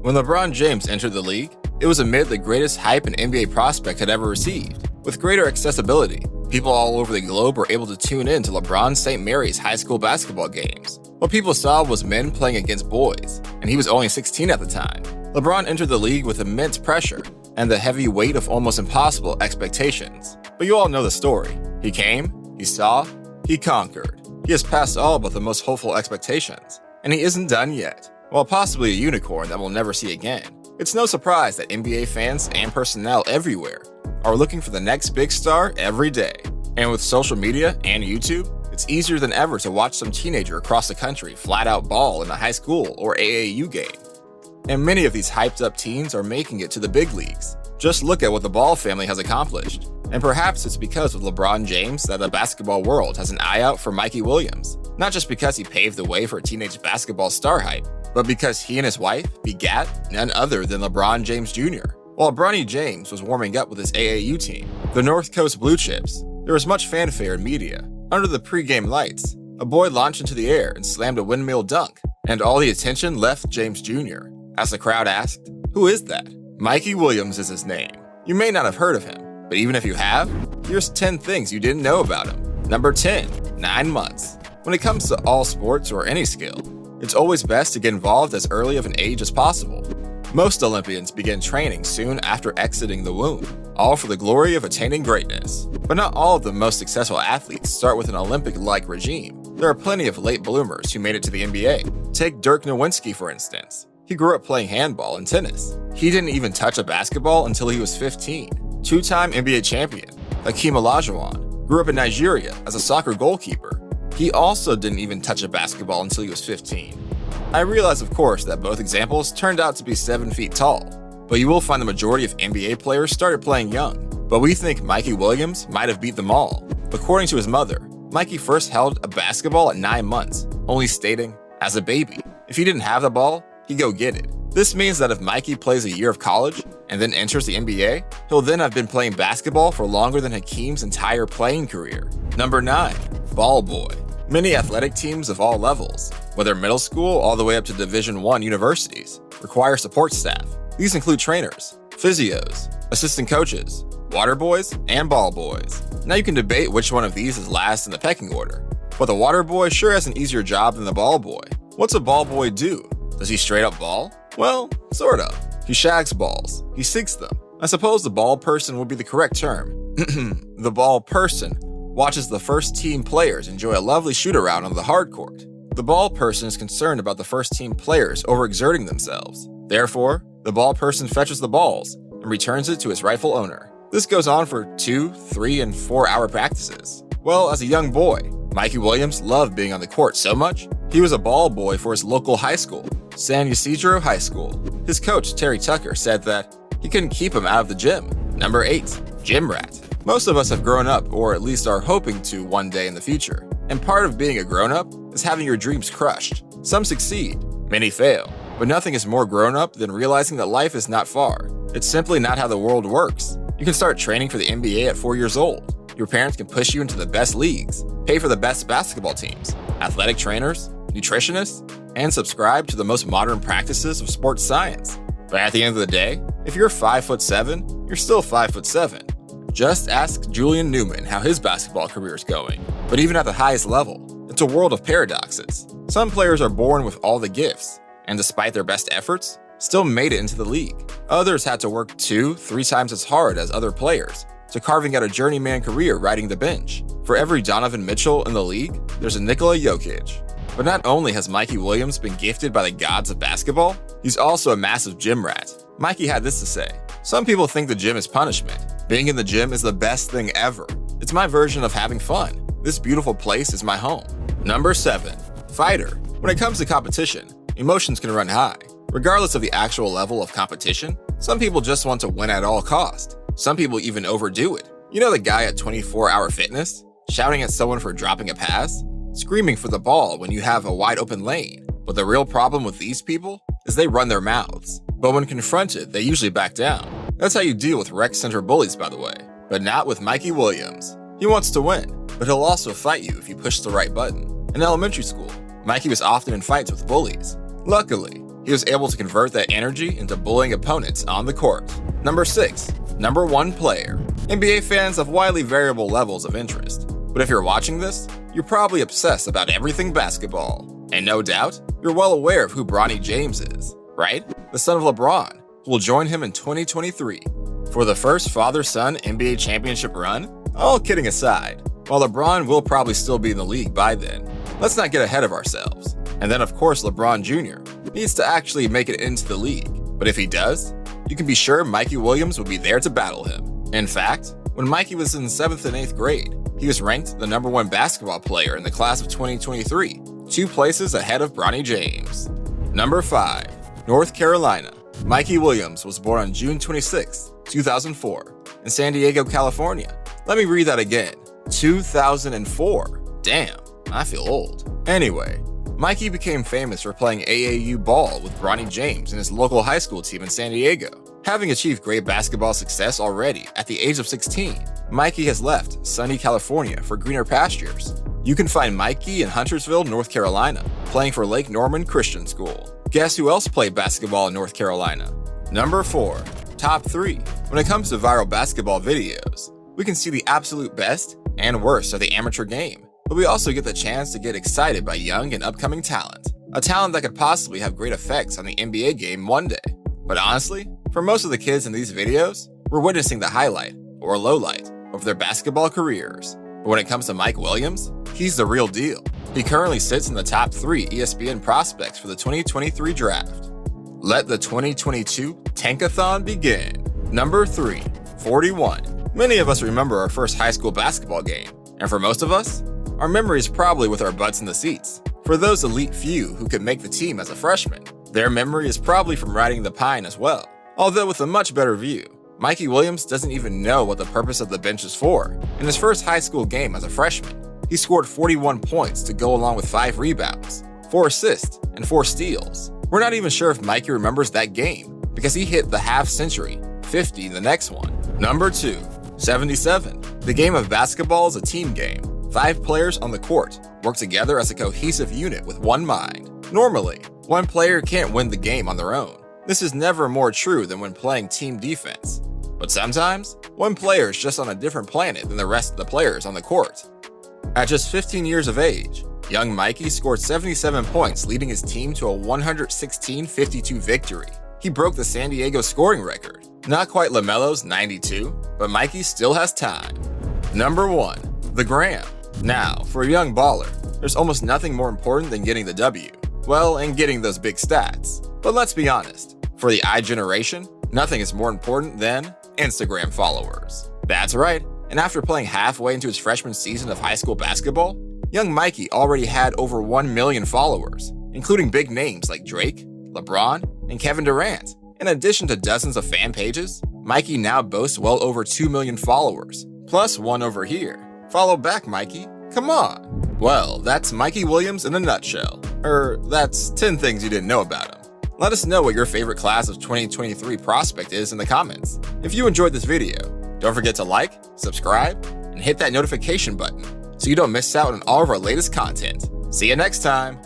When LeBron James entered the league, it was amid the greatest hype an NBA prospect had ever received. With greater accessibility, people all over the globe were able to tune in to LeBron's St. Mary's high school basketball games. What people saw was men playing against boys, and he was only 16 at the time. LeBron entered the league with immense pressure and the heavy weight of almost impossible expectations. But you all know the story. He came, he saw, he conquered. He has passed all but the most hopeful expectations, and he isn't done yet. While possibly a unicorn that we'll never see again, it's no surprise that NBA fans and personnel everywhere are looking for the next big star every day. And with social media and YouTube, it's easier than ever to watch some teenager across the country flat out ball in a high school or AAU game. And many of these hyped up teens are making it to the big leagues. Just look at what the Ball family has accomplished. And perhaps it's because of LeBron James that the basketball world has an eye out for Mikey Williams. Not just because he paved the way for teenage basketball star hype, but because he and his wife begat none other than LeBron James Jr. While Bronny James was warming up with his AAU team, the North Coast Blue Chips, there was much fanfare in media. Under the pre-game lights, a boy launched into the air and slammed a windmill dunk, and all the attention left James Jr. As the crowd asked, "Who is that?" Mikey Williams is his name. You may not have heard of him, but even if you have, here's 10 things you didn't know about him. Number 10, 9 months. When it comes to all sports or any skill, it's always best to get involved as early of an age as possible. Most Olympians begin training soon after exiting the womb, all for the glory of attaining greatness. But not all of the most successful athletes start with an Olympic-like regime. There are plenty of late bloomers who made it to the NBA. Take Dirk Nowitzki, for instance. He grew up playing handball and tennis. He didn't even touch a basketball until he was 15. Two-time NBA champion Hakeem Olajuwon grew up in Nigeria as a soccer goalkeeper. He also didn't even touch a basketball until he was 15. I realize, of course, that both examples turned out to be 7 feet tall, but you will find the majority of NBA players started playing young. But we think Mikey Williams might have beat them all. According to his mother, Mikey first held a basketball at 9 months, only stating, "As a baby, if he didn't have the ball, he'd go get it." This means that if Mikey plays a year of college and then enters the NBA, he'll then have been playing basketball for longer than Hakeem's entire playing career. Number 9, ball boy. Many athletic teams of all levels, whether middle school all the way up to Division I universities, require support staff. These include trainers, physios, assistant coaches, water boys, and ball boys. Now you can debate which one of these is last in the pecking order, but the water boy sure has an easier job than the ball boy. What's a ball boy do? Does he straight up ball? Well, sort of. He shags balls. He sinks them. I suppose the ball person would be the correct term. The ball person watches the first team players enjoy a lovely shoot-around on the hard court. The ball person is concerned about the first team players overexerting themselves. Therefore, the ball person fetches the balls and returns it to its rightful owner. This goes on for 2, 3, and 4-hour practices. Well, as a young boy, Mikey Williams loved being on the court so much, he was a ball boy for his local high school, San Ysidro High School. His coach, Terry Tucker, said that he couldn't keep him out of the gym. Number 8, gym rat. Most of us have grown up, or at least are hoping to one day in the future. And part of being a grown-up is having your dreams crushed. Some succeed, many fail, but nothing is more grown-up than realizing that life is not far. It's simply not how the world works. You can start training for the NBA at 4 years old. Your parents can push you into the best leagues, pay for the best basketball teams, athletic trainers, nutritionists, and subscribe to the most modern practices of sports science. But at the end of the day, if you're 5'7", you're still 5'7". Just ask Julian Newman how his basketball career is going. But even at the highest level, it's a world of paradoxes. Some players are born with all the gifts, and despite their best efforts, still made it into the league. Others had to work 2, 3 times as hard as other players, to carving out a journeyman career riding the bench. For every Donovan Mitchell in the league, there's a Nikola Jokic. But not only has Mikey Williams been gifted by the gods of basketball, he's also a massive gym rat. Mikey had this to say: "Some people think the gym is punishment. Being in the gym is the best thing ever. It's my version of having fun. This beautiful place is my home." Number 7, fighter. When it comes to competition, emotions can run high. Regardless of the actual level of competition, some people just want to win at all cost. Some people even overdo it. You know the guy at 24-hour fitness? Shouting at someone for dropping a pass? Screaming for the ball when you have a wide open lane. But the real problem with these people is they run their mouths. But when confronted, they usually back down. That's how you deal with rec center bullies, by the way. But not with Mikey Williams. He wants to win, but he'll also fight you if you push the right button. In elementary school, Mikey was often in fights with bullies. Luckily, He was able to convert that energy into bullying opponents on the court. Number 6. Number 1 player. NBA fans have widely variable levels of interest, but if you're watching this, you're probably obsessed about everything basketball. And no doubt, you're well aware of who Bronny James is, right? The son of LeBron, who will join him in 2023 for the first father-son NBA championship run. All kidding aside, while LeBron will probably still be in the league by then, let's not get ahead of ourselves. And then of course LeBron Jr. needs to actually make it into the league, but if he does, you can be sure Mikey Williams will be there to battle him. In fact, when Mikey was in 7th and 8th grade, he was ranked the number 1 basketball player in the class of 2023, 2 places ahead of Bronny James. Number 5. North Carolina. Mikey Williams was born on June 26, 2004, in San Diego, California. Let me read that again. 2004. Damn, I feel old. Anyway, Mikey became famous for playing AAU ball with Bronny James and his local high school team in San Diego. Having achieved great basketball success already at the age of 16, Mikey has left sunny California for greener pastures. You can find Mikey in Huntersville, North Carolina, playing for Lake Norman Christian School. Guess who else played basketball in North Carolina? Number 4. Top 3. When it comes to viral basketball videos, we can see the absolute best and worst of the amateur game, but we also get the chance to get excited by young and upcoming talent, a talent that could possibly have great effects on the NBA game one day. But honestly, for most of the kids in these videos, we're witnessing the highlight or lowlight of their basketball careers. But when it comes to Mike Williams, he's the real deal. He currently sits in the top 3 ESPN prospects for the 2023 draft. Let the 2022 Tankathon begin. Number 3. 41. Many of us remember our first high school basketball game, and for most of us, our memory is probably with our butts in the seats. For those elite few who could make the team as a freshman, their memory is probably from riding the pine as well. Although with a much better view, Mikey Williams doesn't even know what the purpose of the bench is for. In his first high school game as a freshman, he scored 41 points to go along with 5 rebounds, 4 assists, and 4 steals. We're not even sure if Mikey remembers that game because he hit the half century, 50 in the next one. Number 2. 77. The game of basketball is a team game. 5 players on the court work together as a cohesive unit with one mind. Normally, one player can't win the game on their own. This is never more true than when playing team defense. But sometimes, one player is just on a different planet than the rest of the players on the court. At just 15 years of age, young Mikey scored 77 points, leading his team to a 116-52 victory. He broke the San Diego scoring record. Not quite LaMelo's 92, but Mikey still has time. Number 1. The Gram. Now, for a young baller, there's almost nothing more important than getting the W. Well, and getting those big stats. But let's be honest, for the iGeneration, nothing is more important than Instagram followers. That's right, and after playing halfway into his freshman season of high school basketball, young Mikey already had over 1 million followers, including big names like Drake, LeBron, and Kevin Durant. In addition to dozens of fan pages, Mikey now boasts well over 2 million followers, plus one over here. Follow back, Mikey. Come on. Well, that's Mikey Williams in a nutshell. That's 10 things you didn't know about him. Let us know what your favorite class of 2023 prospect is in the comments. If you enjoyed this video, don't forget to like, subscribe, and hit that notification button so you don't miss out on all of our latest content. See you next time.